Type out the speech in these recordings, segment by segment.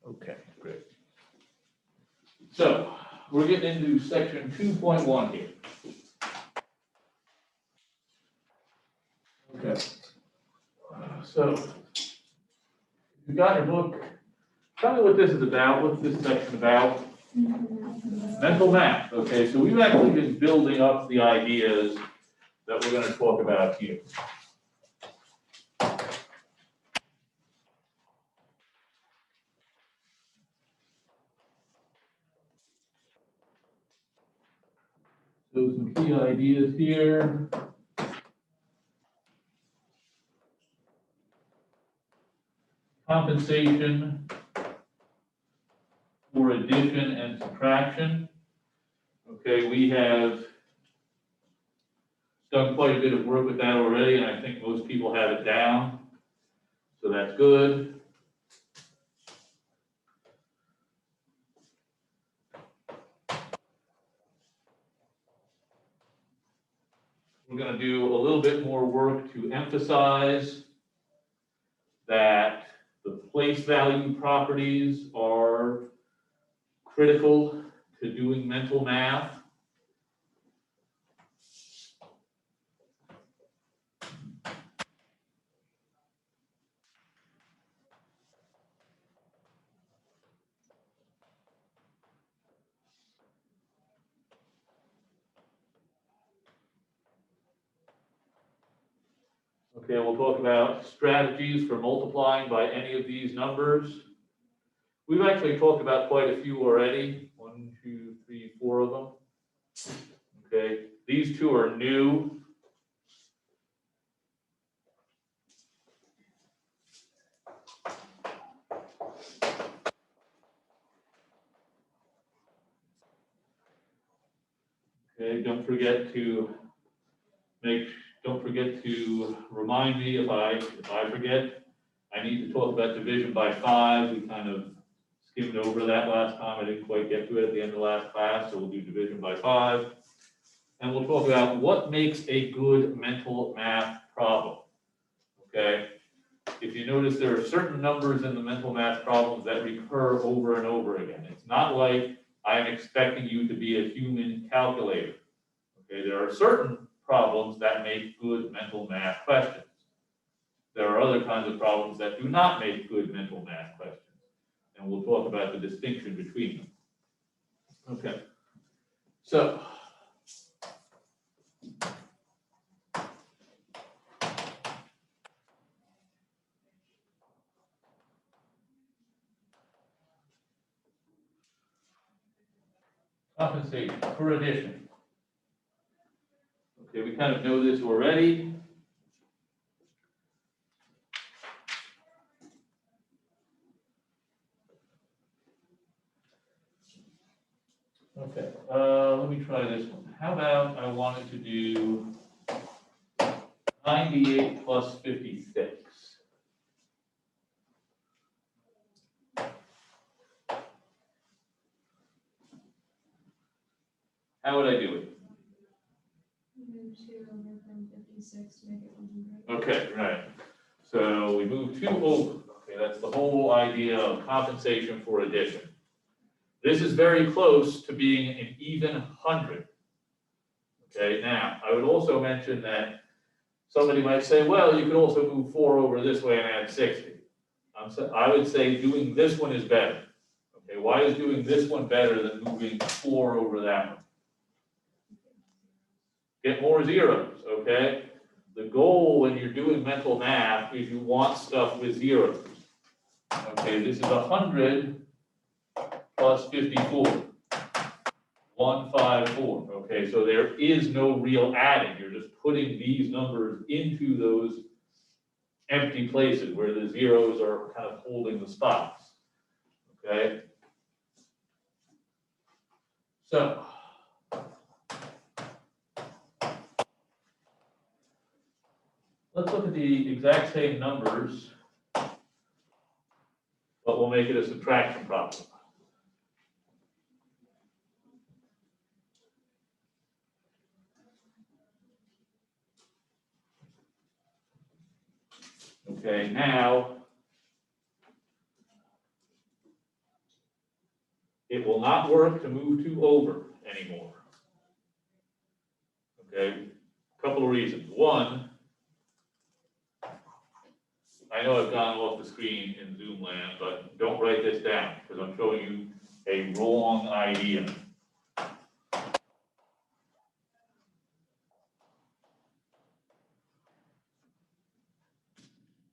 Okay, great. So we're getting into section 2.1 here. Okay. So you got your book. Tell me what this is about. What's this section about? Mental math. Okay, so we've actually been building up the ideas that we're going to talk about here. So some key ideas here. Compensation for addition and subtraction. Okay, we have done quite a bit of work with that already, and I think most people have it down. So that's good. We're going to do a little bit more work to emphasize that the place value properties are critical to doing mental math. Okay, we'll talk about strategies for multiplying by any of these numbers. We've actually talked about quite a few already. 1, 2, 3, 4 of them. Okay, these two are new. Okay, don't forget to remind me if I forget. I need to talk about division by 5. We kind of skimmed over that last time. I didn't quite get to it at the end of last class, so we'll do division by 5. And we'll talk about what makes a good mental math problem. Okay? If you notice, there are certain numbers in the mental math problems that recur over and over again. It's not like I'm expecting you to be a human calculator. Okay? There are certain problems that make good mental math questions. There are other kinds of problems that do not make good mental math questions. And we'll talk about the distinction between them. Okay. So, compensate for addition. Okay, we kind of know this already. Okay, let me try this one. How about I wanted to do 98 plus 56. How would I do it? Move 2 over from 56 to make it 100. Okay, right. So we move 2 over. Okay, that's the whole idea of compensation for addition. This is very close to being an even 100. Okay, now, I would also mention that somebody might say, well, you could also move 4 over this way and add 60. I would say doing this one is better. Okay, why is doing this one better than moving 4 over that one? Get more zeros, okay? The goal when you're doing mental math is you want stuff with zeros. Okay, this is 100 plus 54. 154. Okay, so there is no real adding. You're just putting these numbers into those empty places where the zeros are kind of holding the spots. Okay? So, let's look at the exact same numbers, but we'll make it a subtraction problem. Okay, now, it will not work to move 2 over anymore. Okay, couple of reasons. One, I know I've gone off the screen in Zoom land, but don't write this down because I'm showing you a wrong idea.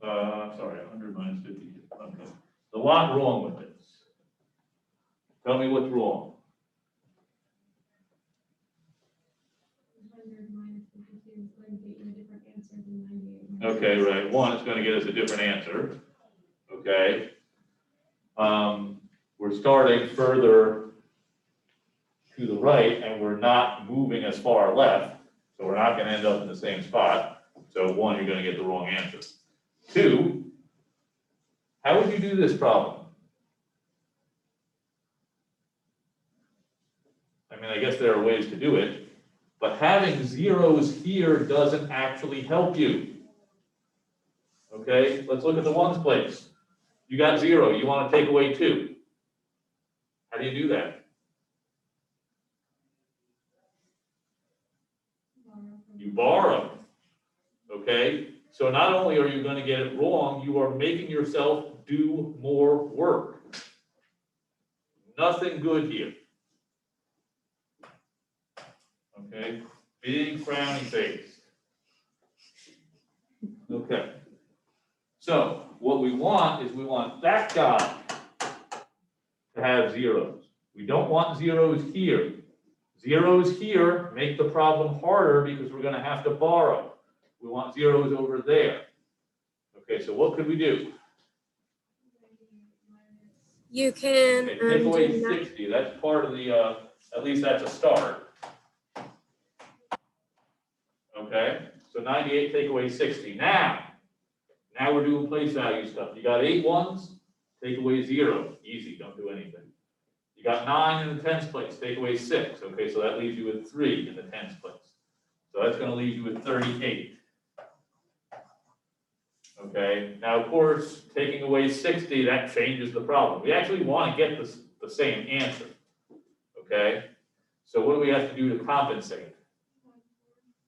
Sorry, 100 minus 50. Okay. There's a lot wrong with this. Tell me what's wrong. 100 minus 52 is going to get you a different answer than 98. Okay, right. One, it's going to get us a different answer. Okay. We're starting further to the right and we're not moving as far left. So we're not going to end up in the same spot. So one, you're going to get the wrong answer. Two, how would you do this problem? I mean, I guess there are ways to do it, but having zeros here doesn't actually help you. Okay, let's look at the ones place. You got 0, you want to take away 2. How do you do that? You borrow. Okay, so not only are you going to get it wrong, you are making yourself do more work. Nothing good here. Okay, big frowny face. Okay, so what we want is we want that guy to have zeros. We don't want zeros here. Zeros here make the problem harder because we're going to have to borrow. We want zeros over there. Okay, so what could we do? You can Okay, take away do 60. That's part of the, at least that's a start. Okay, so 98 take away 60. Now we're doing place value stuff. You got 8 ones, take away 0. Easy, don't do anything. You got 9 in the tens place, take away 6. Okay, so that leaves you with 3 in the tens place. So that's going to leave you with 38. Okay, now of course, taking away 60, that changes the problem. We actually want to get the same answer. Okay, so what do we have to do to compensate?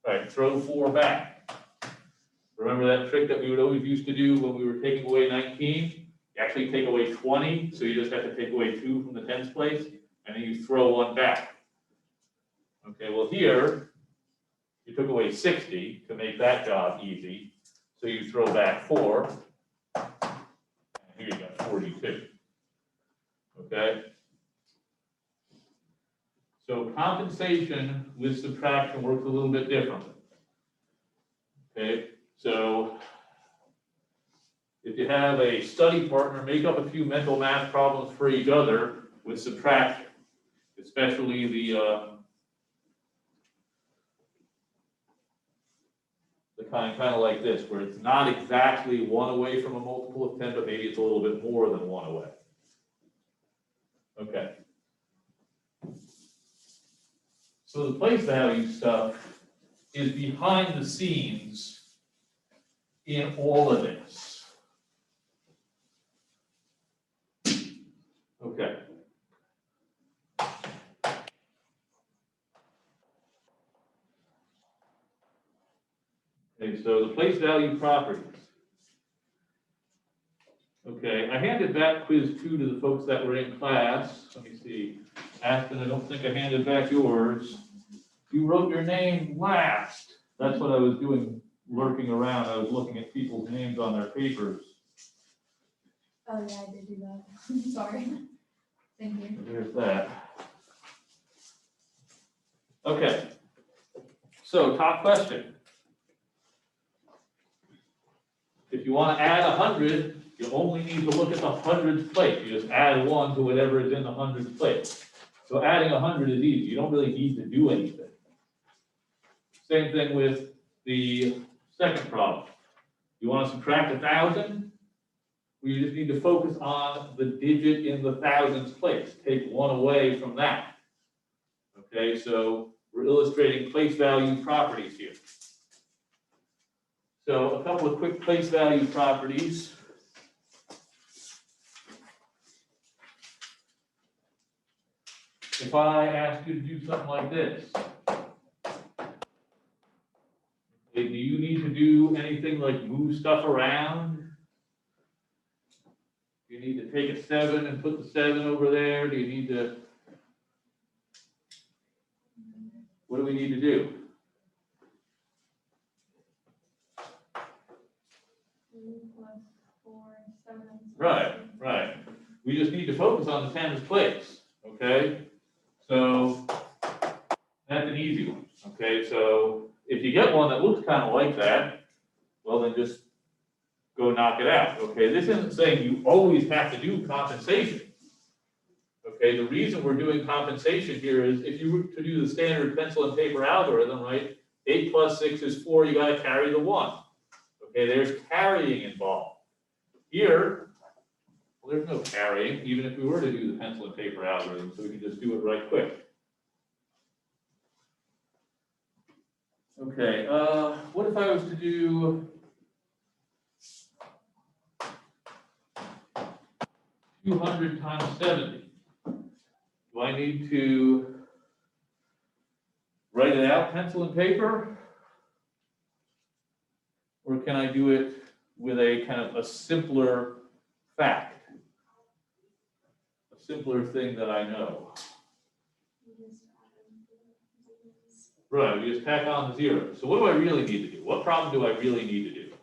All right, throw 4 back. Remember that trick that we would always used to do when we were taking away 19? You actually take away 20, so you just have to take away 2 from the tens place, and then you throw 1 back. Okay, well here, you took away 60 to make that job easy, so you throw back 4, and here you got 42. Okay? So compensation with subtraction works a little bit differently. Okay, so if you have a study partner, make up a few mental math problems for each other with subtraction, especially the kind of like this, where it's not exactly 1 away from a multiple of 10, but maybe it's a little bit more than 1 away. Okay. So the place value stuff is behind the scenes in all of this. Okay. Okay, so the place value properties. Okay, I handed that quiz 2 to the folks that were in class. Let me see. Aspen, I don't think I handed back yours. You wrote your name last. That's what I was doing, lurking around. I was looking at people's names on their papers. Oh, yeah, I did do that. Sorry. Thank you. There's that. Okay. So, top question. If you want to add 100, you only need to look at the hundreds place. You just add 1 to whatever is in the hundreds place. So adding 100 is easy. You don't really need to do anything. Same thing with the second problem. You want to subtract 1,000? Well, you just need to focus on the digit in the thousands place. Take 1 away from that. Okay, so we're illustrating place value properties here. So a couple of quick place value properties. if I ask you to do something like this, do you need to do anything like move stuff around? Do you need to take a 7 and put the 7 over there? Do you need to, what do we need to do? 3 plus 4, 7. Right, right. We just need to focus on the tens place, okay? So that's an easy one, okay? So if you get one that looks kind of like that, well, then just go knock it out, okay? This isn't saying you always have to do compensation. Okay, the reason we're doing compensation here is if you were to do the standard pencil and paper algorithm, right? 8 plus 6 is 4, you gotta carry the 1. Okay, there's carrying involved. Here, well, there's no carrying, even if we were to do the pencil and paper algorithm, so we can just do it right quick. Okay, what if I was to do 200 times 70? Do I need to write it out, pencil and paper? Or can I do it with a kind of a simpler fact? A simpler thing that I know. Right, we just tack on the 0. So what do I really need to do? What problem do I really need to do?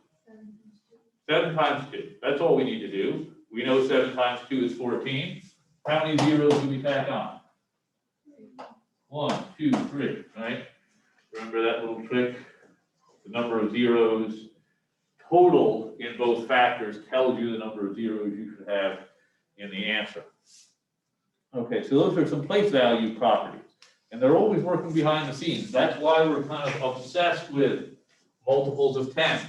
7 times 2. That's all we need to do. We know 7 times 2 is 14. How many zeros do we tack on? 1, 2, 3, right? Remember that little trick? The number of zeros total in both factors tells you the number of zeros you should have in the answer. Okay, so those are some place value properties. And they're always working behind the scenes. That's why we're kind of obsessed with multiples of 10.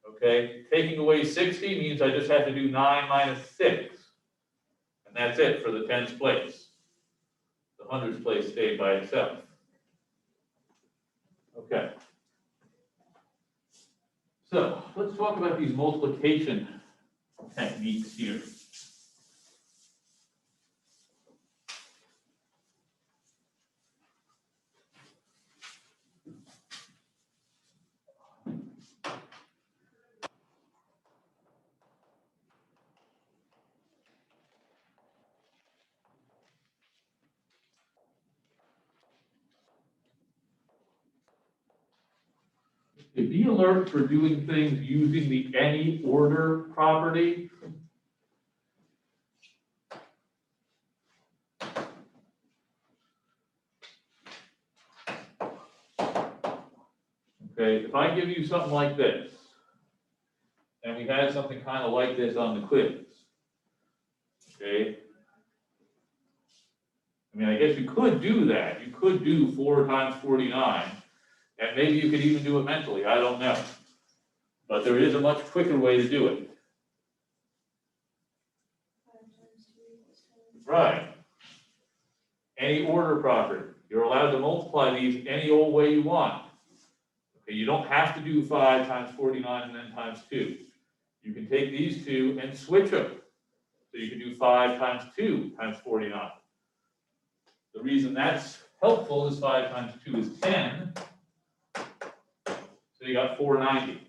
Okay, taking away 60 means I just have to do 9 minus 6. And that's it for the tens place. The hundreds place stayed by itself. Okay. So let's talk about these multiplication techniques here. Be alert for doing things using the any order property. Okay, if I give you something like this, and we had something kind of like this on the quiz, okay? I mean, I guess you could do that. You could do 4 times 49, and maybe you could even do it mentally. I don't know. But there is a much quicker way to do it. Right. Any order property. You're allowed to multiply these any old way you want. Okay, you don't have to do 5 times 49 and then times 2. You can take these two and switch them. So you can do 5 times 2 times 49. The reason that's helpful is 5 times 2 is 10. So you got 490.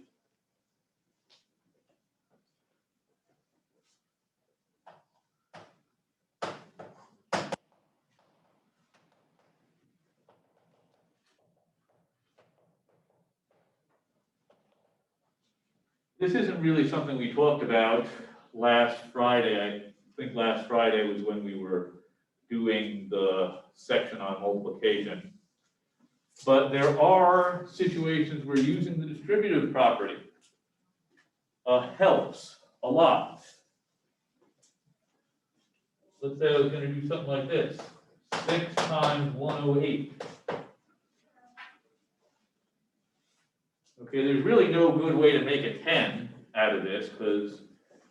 This isn't really something we talked about last Friday. I think last Friday was when we were doing the section on multiplication. But there are situations where using the distributive property helps a lot. Let's say I was going to do something like this. 6 times 108. Okay, there's really no good way to make a 10 out of this because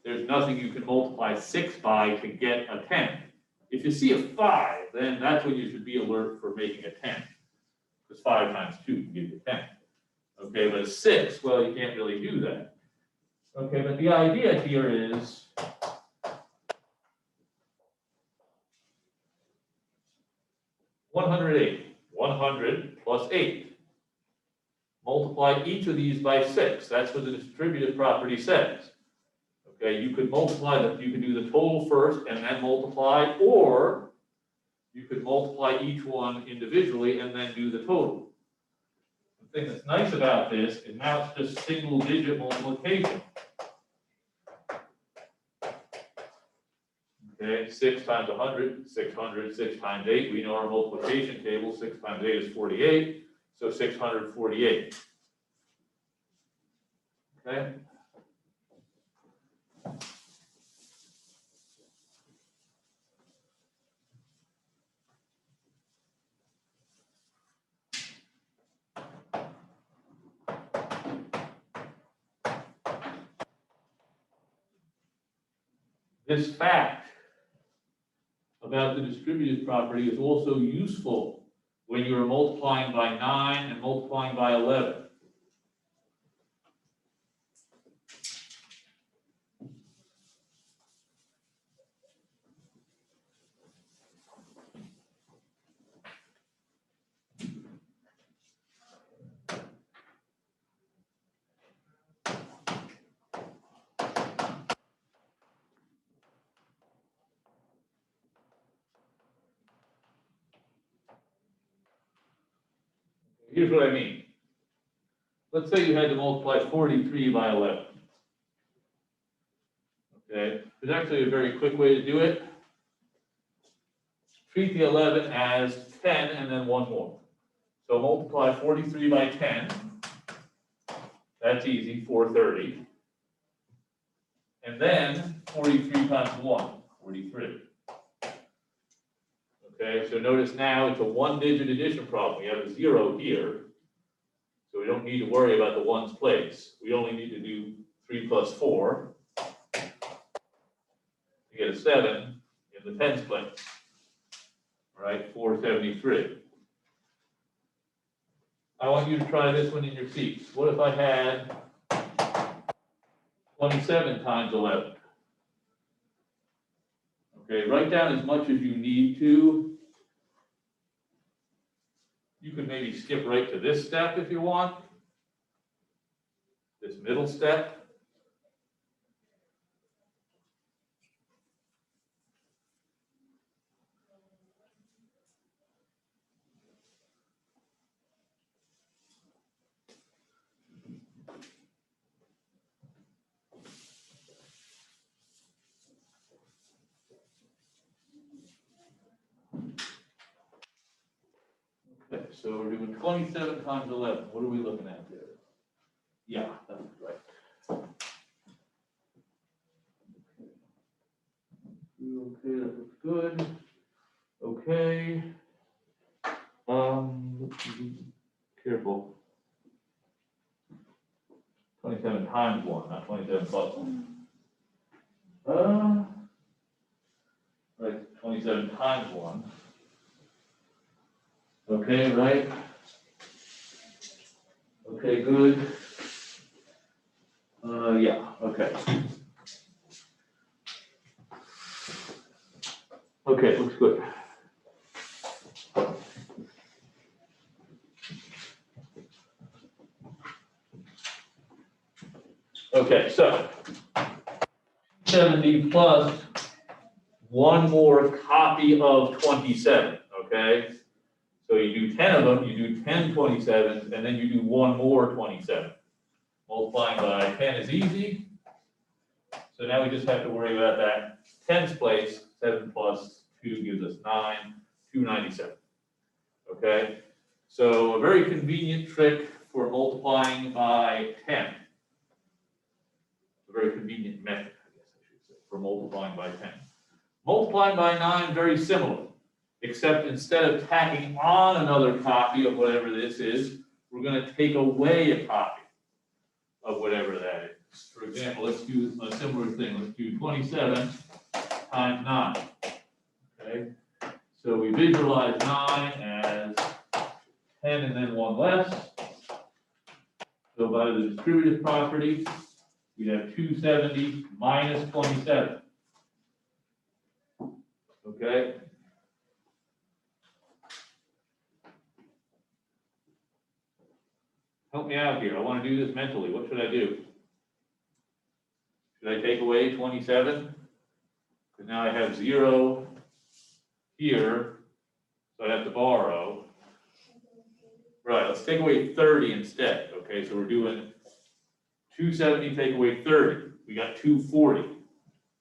there's nothing you can multiply 6 by to get a 10. If you see a 5, then that's when you should be alert for making a 10. Because 5 times 2 can give you 10. Okay, but a 6, well, you can't really do that. Okay, but the idea here is 108, 100 plus 8. Multiply each of these by 6. That's what the distributive property says. Okay, you could multiply them, you could do the total first and then multiply, or you could multiply each one individually and then do the total. The thing that's nice about this is now it's just single digit multiplication. Okay, 6 times 100, 600, 6 times 8. We know our multiplication table, 6 times 8 is 48, so 648. Okay? This fact about the distributive property is also useful when you are multiplying by 9 and multiplying by 11. Here's what I mean. Let's say you had to multiply 43 by 11. Okay, there's actually a very quick way to do it. Treat the 11 as 10 and then one more. So multiply 43 by 10. That's easy, 430. And then 43 times 1, 43. Okay, so notice now it's a one-digit addition problem. We have a 0 here. So we don't need to worry about the ones place. We only need to do 3 plus 4 to get a 7 in the tens place. All right, 473. I want you to try this one in your seats. What if I had 27 times 11? Okay, write down as much as you need to. You could maybe skip right to this step if you want. This middle step. Okay, so we're doing 27 times 11. What are we looking at there? Yeah, that's right. Okay, that looks good. Okay. Careful. 27 times 1, not 27 plus 1. Right, 27 times 1. Okay, right? Okay, good. Yeah, okay. Okay, looks good. Okay, so 70 plus one more copy of 27, okay? So you do 10 of them, you do 10 27s, and then you do one more 27. Multiplying by 10 is easy. So now we just have to worry about that tens place. 7 plus 2 gives us 9, 297. Okay? So a very convenient trick for multiplying by 10. A very convenient method, I guess I should say, for multiplying by 10. Multiplying by 9, very similar, except instead of tacking on another copy of whatever this is, we're going to take away a copy of whatever that is. For example, let's do a similar thing. Let's do 27 times 9. Okay? So we visualize 9 as 10 and then 1 less. So by the distributive property, we have 270 minus 27. Okay? help me out here. I want to do this mentally. What should I do? Should I take away 27? Because now I have 0 here, so I have to borrow. Right, let's take away 30 instead. Okay, so we're doing 270 take away 30. We got 240.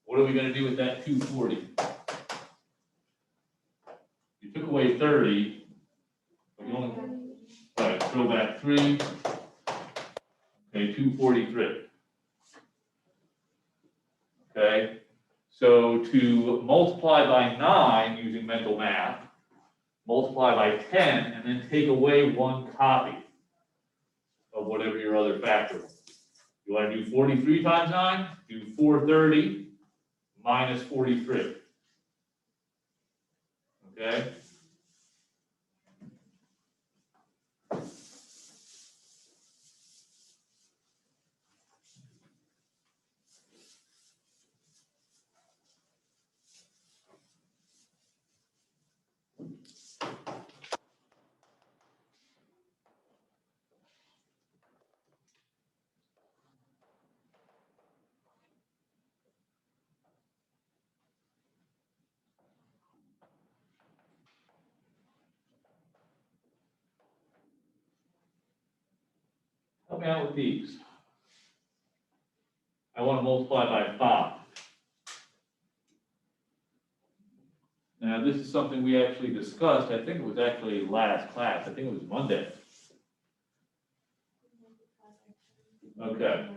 What are we going to do with that 240? You took away 30, but you only, right, throw back 3. Okay, 243. Okay, so to multiply by 9 using mental math, multiply by 10, and then take away 1 copy of whatever your other factor was. You want to do 43 times 9? Do 430 minus 43. Okay? Help me out with these. I want to multiply by 5. Now, this is something we actually discussed. I think it was actually last class. I think it was Monday. Okay.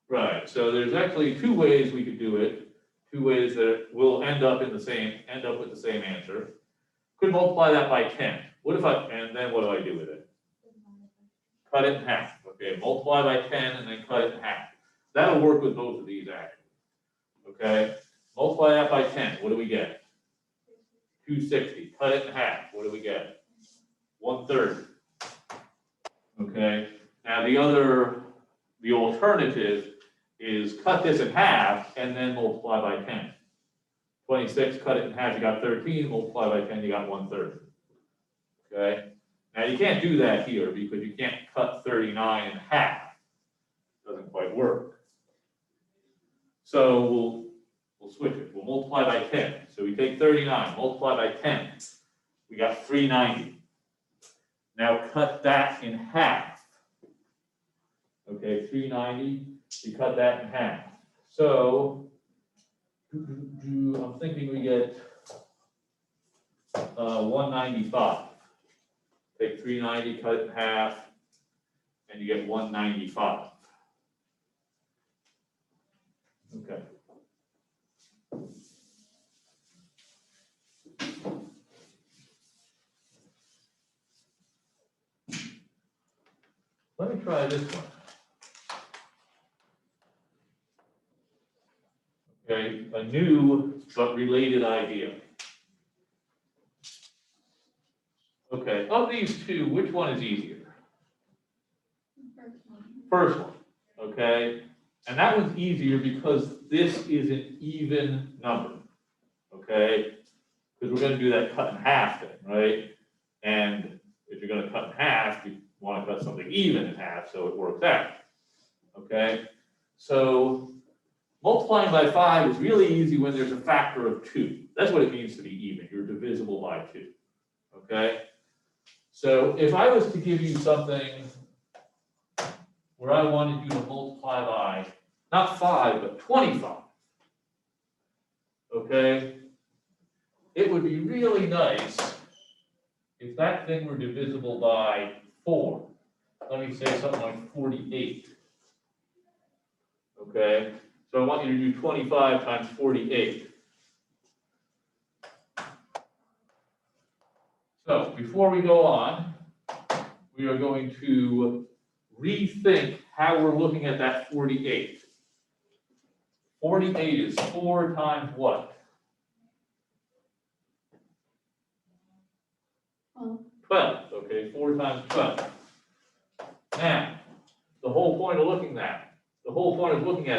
Right. So there's actually 2 ways we could do it. 2 ways that will end up with the same answer. Could multiply that by 10. What if and then what do I do with it? Cut it in half. Okay, multiply by 10 and then cut it in half. That'll work with both of these actually. Okay, multiply that by 10. What do we get? 260. Cut it in half. What do we get? 130. Okay, now the alternative is cut this in half and then multiply by 10. 26, cut it in half, you got 13, multiply by 10, you got 130. Okay? Now you can't do that here because you can't cut 39 in half. Doesn't quite work. So we'll switch it. We'll multiply by 10. So we take 39, multiply by 10. We got 390. Now cut that in half. Okay, 390, you cut that in half. So I'm thinking we get 195. Take 390, cut it in half, and you get 195. Okay. Let me try this one. Okay, a new but related idea. Okay, of these 2, which one is easier? First one, okay? And that one's easier because this is an even number, okay? Because we're going to do that cut in half thing, right? And if you're going to cut in half, you want to cut something even in half so it works out, okay? So multiplying by 5 is really easy when there's a factor of 2. That's what it means to be even. You're divisible by 2, okay? So if I was to give you something where I wanted you to multiply by, not 5, but 25, okay, it would be really nice if that thing were divisible by 4. Let me say something like 48, okay? So I want you to do 25 times 48. So before we go on, we are going to rethink how we're looking at that 48. 48 is 4 times what? 12. Okay, 4 times 12. Now, the whole point of looking at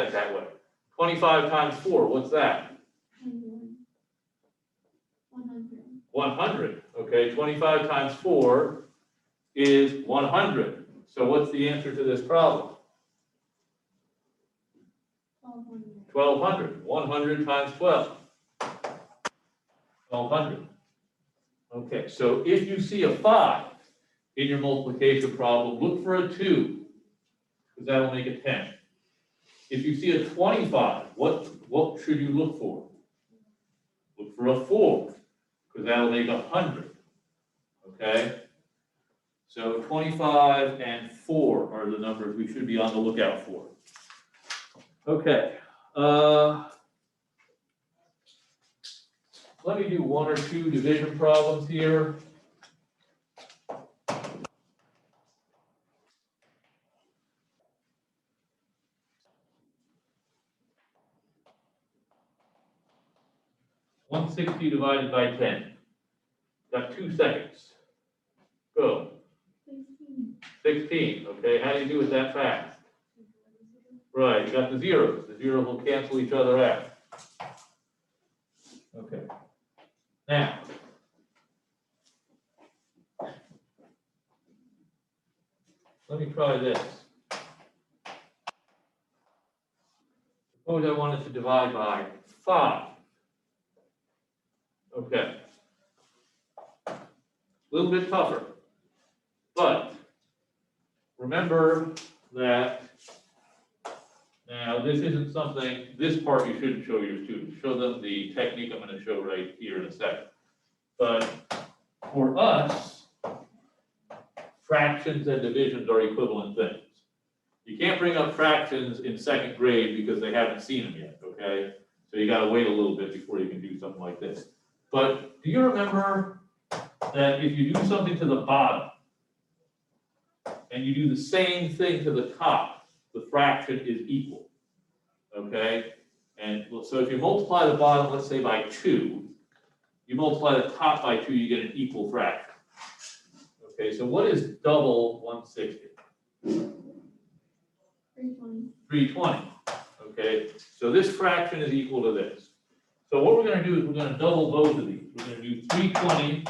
it that way. 25 times 4, what's that? 100. Okay, 25 times 4 is 100. So what's the answer to this problem? 1200. 1200. 100 times 12. 1200. Okay, so if you see a 5 in your multiplication problem, look for a 2, because that'll make it 10. If you see a 25, what should you look for? Look for a 4, because that'll make 100. Okay? So 25 and 4 are the numbers we should be on the lookout for. Okay. Let me do 1 or 2 division problems here. $160 divided by 10. Got 2 seconds. Go. 16. Okay, how do you do it that fast? Right, you got the zeros. The zeros will cancel each other out. Okay. Now, let me try this. Suppose I wanted to divide by 5. Okay. A little bit tougher. But remember that now this isn't something, this part you shouldn't show your students. Show them the technique I'm going to show right here in a second. But for us, fractions and divisions are equivalent things. You can't bring up fractions in 2nd grade because they haven't seen them yet, okay? So you got to wait a little bit before you can do something like this. But do you remember that if you do something to the bottom and you do the same thing to the top, the fraction is equal, okay? And so if you multiply the bottom, let's say by 2, you multiply the top by 2, you get an equal fraction. Okay, so what is double 160? 320. 320. Okay, so this fraction is equal to this. So what we're going to do is we're going to double both of these. We're going to do 320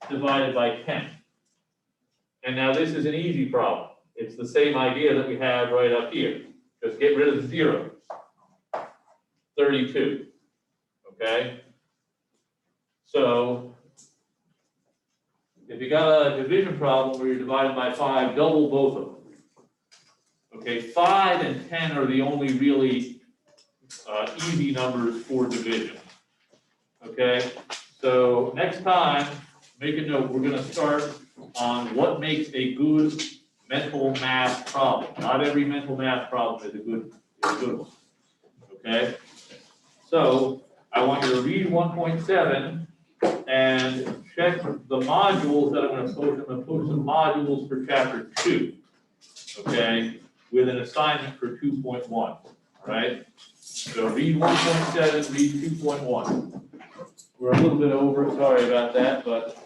divided by 10. And now this is an easy problem. It's the same idea that we had right up here. Just get rid of the zeros. 32. Okay? So if you got a division problem where you're dividing by 5, double both of them. Okay, 5 and 10 are the only really easy numbers for division. Okay, so next time, make a note, we're going to start on what makes a good mental math problem. Not every mental math problem is a good one. Okay, so I want you to read 1.7 and check the modules that I'm going to post. I'm going to post some modules for chapter 2. Okay, with an assignment for 2.1. All right. So read 1.7, read 2.1. We're a little bit over, sorry about that, but